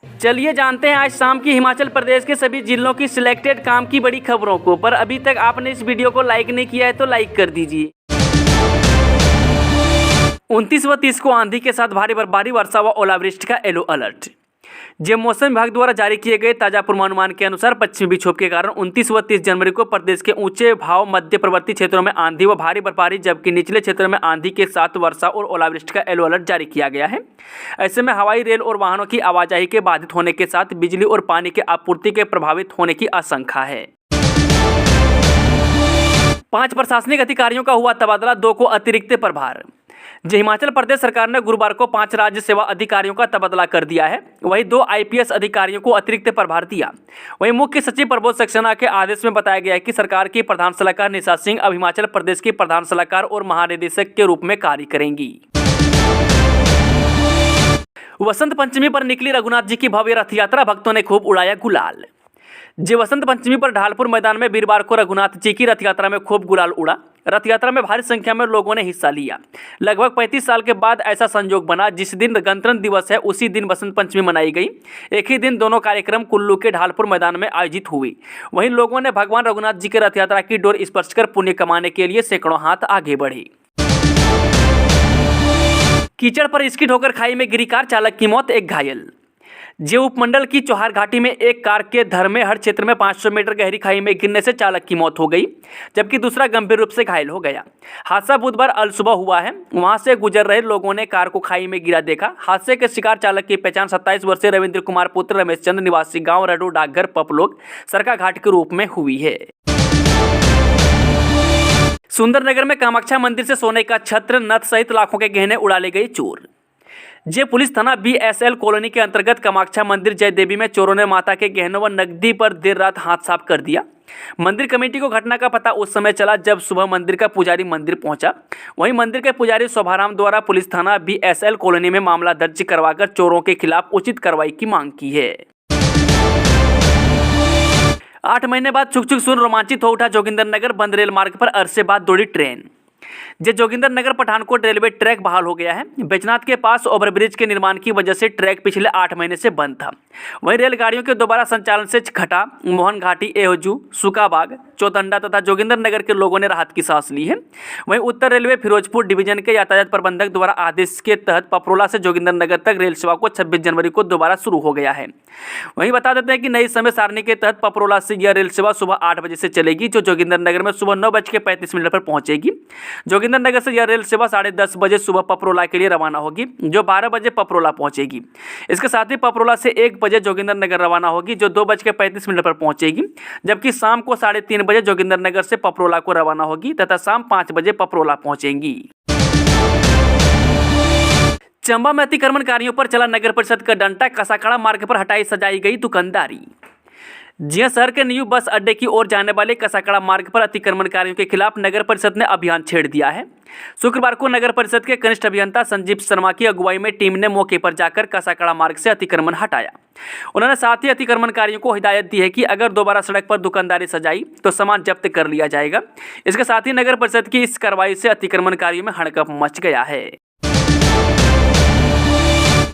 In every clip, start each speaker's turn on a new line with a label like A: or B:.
A: चलिए जानते हैं आज शाम की हिमाचल प्रदेश के सभी जिलों की सिलेक्टेड काम की बड़ी खबरों को। पर अभी तक आपने इस वीडियो को लाइक नहीं किया है तो लाइक कर दीजिए। 29 व 30 को आंधी के साथ भारी बर्फबारी, वर्षा व ओलावृष्टि का येलो अलर्ट। मौसम विभाग द्वारा जारी किए गए ताजा पूर्वानुमान के अनुसार पश्चिमी विक्षोभ के कारण 29 व 30 जनवरी को प्रदेश के ऊंचे भाव मध्य पर्वतीय क्षेत्रों में आंधी व भारी बर्फबारी, जबकि निचले क्षेत्रों में आंधी के साथ वर्षा और ओलावृष्टि का येलो अलर्ट जारी किया गया है। ऐसे में हवाई, रेल और वाहनों की आवाजाही के बाधित होने के साथ बिजली और पानी की आपूर्ति के प्रभावित होने की आशंका है। 5 प्रशासनिक अधिकारियों का हुआ तबादला, 2 को अतिरिक्त प्रभार। हिमाचल प्रदेश सरकार ने गुरुवार को 5 राज्य सेवा अधिकारियों का तबादला कर दिया है। वहीं 2 आईपीएस अधिकारियों को अतिरिक्त प्रभार दिया। वहीं मुख्य सचिव प्रबोध सक्सेना के आदेश में बताया गया है कि सरकार की प्रधान सलाहकार निशा सिंह अब हिमाचल प्रदेश की प्रधान सलाहकार और महानिदेशक के रूप में कार्य करेंगी। वसंत पंचमी पर निकली रघुनाथ जी की भव्य रथ यात्रा, भक्तों ने खूब उड़ाया गुलाल। वसंत पंचमी पर ढालपुर मैदान में वीरवार को रघुनाथ जी की रथ यात्रा में खूब गुलाल उड़ा। रथ यात्रा में भारी संख्या में लोगों ने हिस्सा लिया। लगभग 35 साल के बाद ऐसा संयोग बना, जिस दिन गणतंत्र दिवस है उसी दिन वसंत पंचमी मनाई गई। एक ही दिन दोनों कार्यक्रम कुल्लू के ढालपुर मैदान में आयोजित हुई। वहीं लोगों ने भगवान रघुनाथ जी के रथ यात्रा की डोर स्पर्श कर पुण्य कमाने के लिए सैकड़ों हाथ आगे बढ़े। कीचड़ पर स्किड होकर खाई में गिरी कार, चालक की मौत, 1 घायल। उपमंडल की चौहार घाटी में एक कार के धरमेहर क्षेत्र में 500 मीटर गहरी खाई में गिरने से चालक की मौत हो गई, जबकि दूसरा गंभीर रूप से घायल हो गया। हादसा बुधवार अल सुबह हुआ है। वहां से गुजर रहे लोगों ने कार को खाई में गिरा देखा। हादसे के शिकार चालक की पहचान 27 वर्षीय रविंद्र कुमार पुत्र रमेश चंद्र निवासी गाँव रडू डाकघर पपलोग सरका घाट के रूप में हुई है। सुंदरनगर में कामाख्या मंदिर से सोने का छत्र, नथ सहित लाखों के गहने उड़ा ले गए चोर। पुलिस थाना BSL कॉलोनी के अंतर्गत कामाख्या मंदिर जय देवी में चोरों ने माता के गहनों व नकदी पर देर रात हाथ साफ कर दिया। मंदिर कमेटी को घटना का पता उस समय चला जब सुबह मंदिर का पुजारी मंदिर पहुंचा। वहीं मंदिर के पुजारी शोभाराम द्वारा पुलिस थाना BSL कॉलोनी में मामला दर्ज करवाकर चोरों के खिलाफ उचित कार्रवाई की मांग की है। 8 महीने बाद छुक छुक सुन रोमांचित हो उठा जोगिंदरनगर, बंद रेल मार्ग पर अरसे बाद दौड़ी train. Jogindernagar Pathankot railway track बहाल हो गया है। बैजनाथ के पास ओवरब्रिज के निर्माण की वजह से ट्रैक पिछले 8 महीने से बंद था। वहीं रेलगाड़ियों के दोबारा संचालन से घटा मोहन घाटी, एहजू, सुकाबाग, चौतंडा तथा जोगिंदरनगर के लोगों ने राहत की सांस ली है। वहीं उत्तर रेलवे फिरोजपुर डिवीजन के यातायात प्रबंधक द्वारा आदेश के तहत पपरोला से जोगिंदरनगर तक रेल सेवा को 26 जनवरी को दोबारा शुरू हो गया है। वहीं बता देते हैं कि नई समय सारणी के तहत पपरोला से यह रेल सेवा सुबह 8 बजे से चलेगी, जो जोगिंदरनगर में सुबह 9:35 पर पहुंचेगी। जोगिंदरनगर से यह रेल सेवा 10:30 बजे सुबह पपरोला के लिए रवाना होगी, जो 12 बजे पपरोला पहुंचेगी। इसके साथ ही पपरोला से 1 बजे जोगिंदरनगर रवाना होगी, जो 2:35 पर पहुंचेगी, जबकि शाम को 3:30 बजे जोगिंदरनगर से पपरोला को रवाना होगी तथा शाम 5 बजे पपरोला पहुंचेंगी। चंबा में अतिक्रमणकारियों पर चला नगर परिषद का डंडा, कसाखड़ा मार्ग पर हटाई सजाई गई दुकानदारी। शहर के न्यू बस अड्डे की ओर जाने वाले कसाखड़ा मार्ग पर अतिक्रमणकारियों के खिलाफ नगर परिषद ने अभियान छेड़ दिया है। शुक्रवार को नगर परिषद के कनिष्ठ अभियंता संजीव शर्मा की अगुवाई में टीम ने मौके पर जाकर कसाखड़ा मार्ग से अतिक्रमण हटाया। उन्होंने साथ ही अतिक्रमणकारियों को हिदायत दी है कि अगर दोबारा सड़क पर दुकानदारी सजाई तो सामान जब्त कर लिया जाएगा। इसके साथ ही नगर परिषद की इस कार्रवाई से अतिक्रमणकारियों में हड़कंप मच गया है।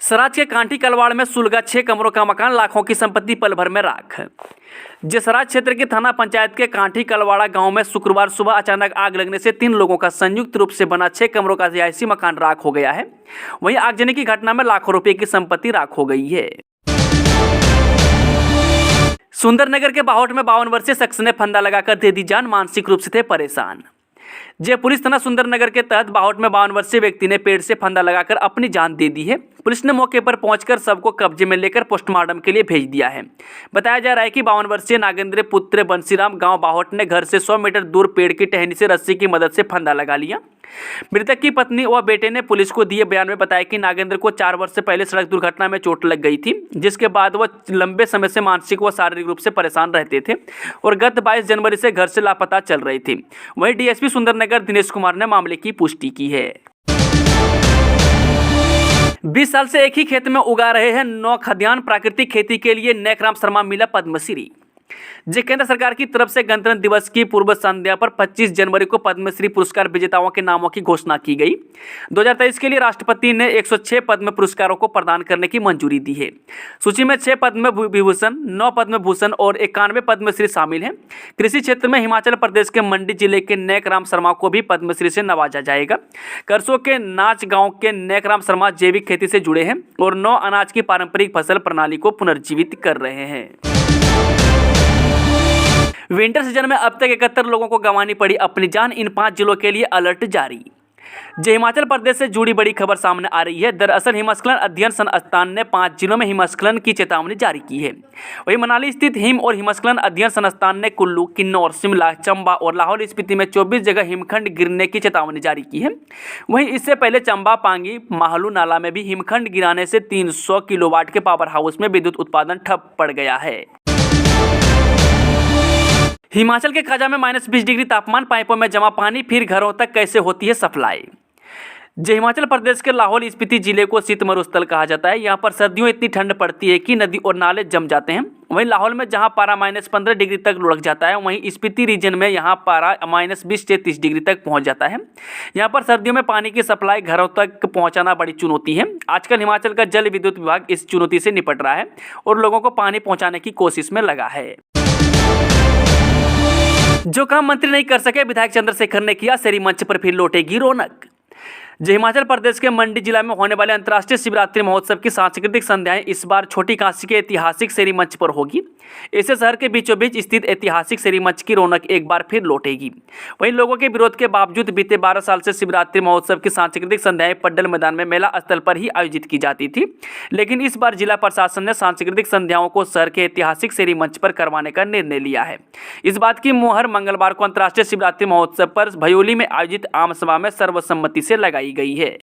A: सराज के कांठी कलवाड़ में सुलगा 6 कमरों का मकान, लाखों की संपत्ति पल भर में राख। सराज क्षेत्र के थाना पंचायत के कांठी कलवाड़ा गांव में शुक्रवार सुबह अचानक आग लगने से 3 लोगों का संयुक्त रूप से बना 6 कमरों का रिहायशी मकान राख हो गया है। वहीं आगजनी की घटना में लाखों रुपए की संपत्ति राख हो गई है। सुंदरनगर के बाहोट में 52 वर्षीय शख्स ने फंदा लगाकर दे दी जान, मानसिक रूप से थे परेशान। पुलिस थाना सुंदरनगर के तहत बाहोट में 52 वर्षीय व्यक्ति ने पेड़ से फंदा लगाकर अपनी जान दे दी है। पुलिस ने मौके पर पहुंचकर शव को कब्जे में लेकर पोस्टमार्टम के लिए भेज दिया है। बताया जा रहा है कि 52 वर्षीय नागेंद्र पुत्र बंसीराम गांव बाहोट ने घर से 100 मीटर दूर पेड़ की टहनी से रस्सी की मदद से फंदा लगा लिया। मृतक की पत्नी व बेटे ने पुलिस को दिए बयान में बताया कि नागेंद्र को 4 वर्ष से पहले सड़क दुर्घटना में चोट लग गई थी, जिसके बाद वह लंबे समय से मानसिक व शारीरिक रूप से परेशान रहते थे और गत 22 जनवरी से घर से लापता चल रही थी। वहीं डीएसपी सुंदरनगर दिनेश कुमार ने मामले की पुष्टि की है। 20 साल से एक ही खेत में उगा रहे हैं 9 खद्यान, प्राकृतिक खेती के लिए नेकराम शर्मा मिला पद्मश्री। जे केंद्र सरकार की तरफ से गणतंत्र दिवस की पूर्व संध्या पर 25 जनवरी को पद्मश्री पुरस्कार विजेताओं के नामों की घोषणा की गई। 2023 के लिए राष्ट्रपति ने 106 पद्म पुरस्कारों को प्रदान करने की मंजूरी दी है। सूची में 6 पद्म विभूषण, 9 पद्म भूषण और 91 पद्मश्री शामिल हैं। कृषि क्षेत्र में हिमाचल प्रदेश के मंडी जिले के नेकराम शर्मा को भी पद्मश्री से नवाजा जाएगा। करसों के नाच गांव के नेकराम शर्मा जैविक खेती से जुड़े हैं और 9 अनाज की पारंपरिक फसल प्रणाली को पुनर्जीवित कर रहे हैं। विंटर सीजन में अब तक 71 लोगों को गंवानी पड़ी अपनी जान, इन 5 जिलों के लिए अलर्ट जारी। जो हिमाचल प्रदेश से जुड़ी बड़ी खबर सामने आ रही है। दरअसल हिमस्खलन अध्ययन संस्थान ने 5 जिलों में हिमस्खलन की चेतावनी जारी की है। वहीं मनाली स्थित हिम और हिमस्खलन अध्ययन संस्थान ने कुल्लू, किन्नौर, शिमला, चंबा और लाहौल स्पीति में 24 जगह हिमखंड गिरने की चेतावनी जारी की है। वहीं इससे पहले चंबा, पांगी, माहलू नाला में भी हिमखंड गिराने से 300 किलोवाट के पावर हाउस में विद्युत उत्पादन ठप पड़ गया है। हिमाचल के खाजा में -20 डिग्री तापमान, पाइपों में जमा पानी, फिर घरों तक कैसे होती है सप्लाई। जो हिमाचल प्रदेश के लाहौल स्पीति जिले को शीत मरुस्थल कहा जाता है। यहाँ पर सर्दियों इतनी ठंड पड़ती है कि नदी और नाले जम जाते हैं। वहीं लाहौल में जहाँ पारा -15 डिग्री तक लुढ़क जाता है, वहीं स्पीति रीजन में यहाँ पारा -20 से 30 डिग्री तक पहुँच जाता है। यहाँ पर सर्दियों में पानी की सप्लाई घरों तक पहुँचाना बड़ी चुनौती है। आजकल हिमाचल का जल विद्युत विभाग इस चुनौती से निपट रहा है और लोगों को पानी पहुँचाने की कोशिश में लगा है। जो काम मंत्री नहीं कर सके, विधायक चंद्रशेखर ने किया, सेरी मंच पर फिर लौटेगी रौनक। जो हिमाचल प्रदेश के मंडी जिला में होने वाले अंतर्राष्ट्रीय शिवरात्रि महोत्सव की सांस्कृतिक संध्याएं इस बार छोटी काशी के ऐतिहासिक सेरी मंच पर होगी। ऐसे शहर के बीचों बीच स्थित ऐतिहासिक सेरी मंच की रौनक एक बार फिर लौटेगी। वहीं लोगों के विरोध के बावजूद बीते 12 साल से शिवरात्रि महोत्सव की सांस्कृतिक संध्याएं पड्डल मैदान में मेला स्थल पर ही आयोजित की जाती थी, लेकिन इस बार जिला प्रशासन ने सांस्कृतिक संध्याओं को शहर के ऐतिहासिक सेरी मंच पर करवाने का निर्णय लिया है। इस बात की मुहर मंगलवार को अंतर्राष्ट्रीय शिवरात्रि महोत्सव पर भयोली में आयोजित आम सभा में सर्वसम्मति से लगाई गई है।